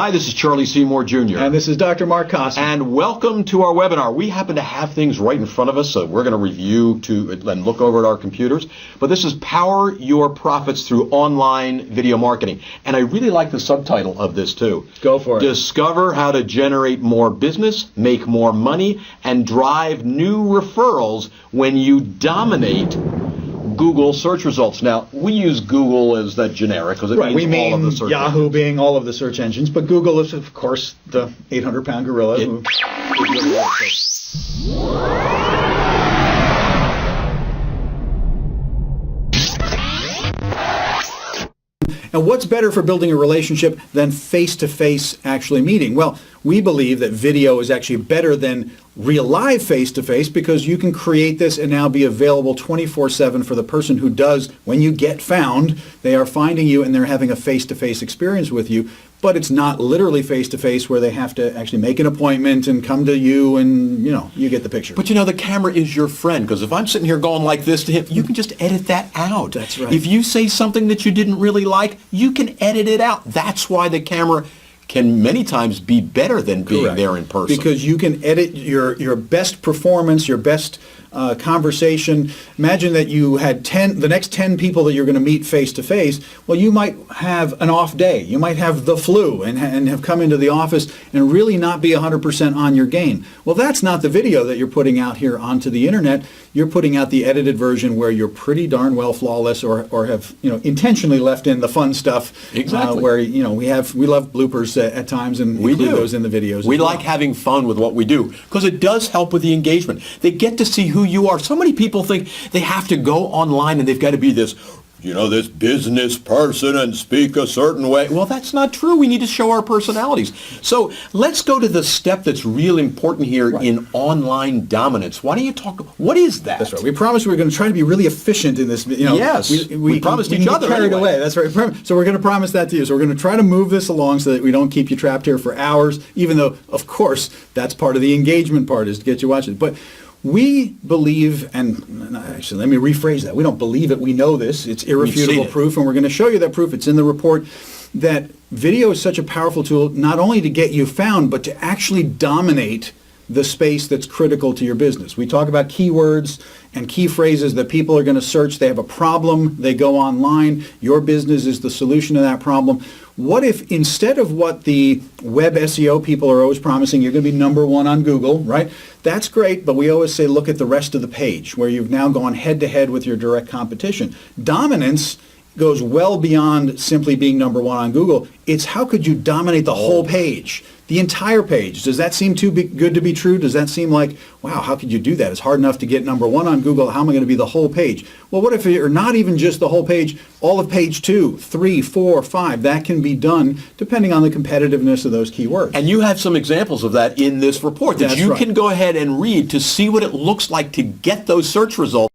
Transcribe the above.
Hi, this is Charlie Seymour Jr. And this is Dr. Mark Kossen. And welcome to our webinar. We happen to have things right in front of us, so we're going to review and look over at our computers. But this is Power Your Profits Through Online Video Marketing. And I really like the subtitle of this, too. Go for it. Discover how to generate more business, make more money, and drive new referrals when you dominate Google search results. Now, we use Google as that generic because it means all of the search Yahoo engines. being all of the search engines, but Google is, of course, the 800-pound gorilla. And what's better for building a relationship than face-to-face actually meeting? Well, we believe that video is actually better than real live face-to-face because you can create this and now be available 24/7 for the person who does, when you get found, they are finding you and they're having a face-to-face experience with you. But it's not literally face-to-face where they have to actually make an appointment and come to you and, you get the picture. But the camera is your friend, because if I'm sitting here going like this to him, you can just edit that out. That's right. If you say something that you didn't really like, you can edit it out. That's why the camera can many times be better than being there in person. Because you can edit your best performance, your best conversation. Imagine that you had the next 10 people that you're going to meet face to face. Well, you might have an off day. You might have the flu and have come into the office and really not be 100% on your game. Well, that's not the video that you're putting out here onto the internet. You're putting out the edited version where you're pretty darn well flawless, or have intentionally left in the fun stuff. Exactly. Where we love bloopers at times, and we include those in the videos. We like having fun with what we do because it does help with the engagement. They get to see who you are. So many people think they have to go online and they've got to be this business person and speak a certain way. Well, that's not true. We need to show our personalities. So let's go to the step that's real important here in online dominance. Why don't you talk? What is that? That's right. We promised we were going to try to be really efficient in this. Yes. We promised each other. Carried away. That's right. So we're going to promise that to you. So we're going to try to move this along so that we don't keep you trapped here for hours, even though, of course, that's part of the engagement part, is to get you watching. But we believe, and actually, let me rephrase that. We don't believe it. We know this. It's irrefutable proof, and we're going to show you that proof. It's in the report that video is such a powerful tool, not only to get you found, but to actually dominate the space that's critical to your business. We talk about keywords and key phrases that people are going to search. They have a problem. They go online. Your business is the solution to that problem. What if instead of what the web SEO people are always promising, you're going to be #1 on Google, right? That's great, but we always say look at the rest of the page where you've now gone head-to-head with your direct competition. Dominance goes well beyond simply being #1 on Google. It's how could you dominate the whole page, the entire page. Does that seem too good to be true? Does that seem like, wow, how could you do that? It's hard enough to get #1 on Google. How am I going to be the whole page? Well, what if you're not even just the whole page, all of page 2, 3, 4, 5? That can be done depending on the competitiveness of those keywords. And you have some examples of that in this report that you can go ahead and read to see what it looks like to get those search results.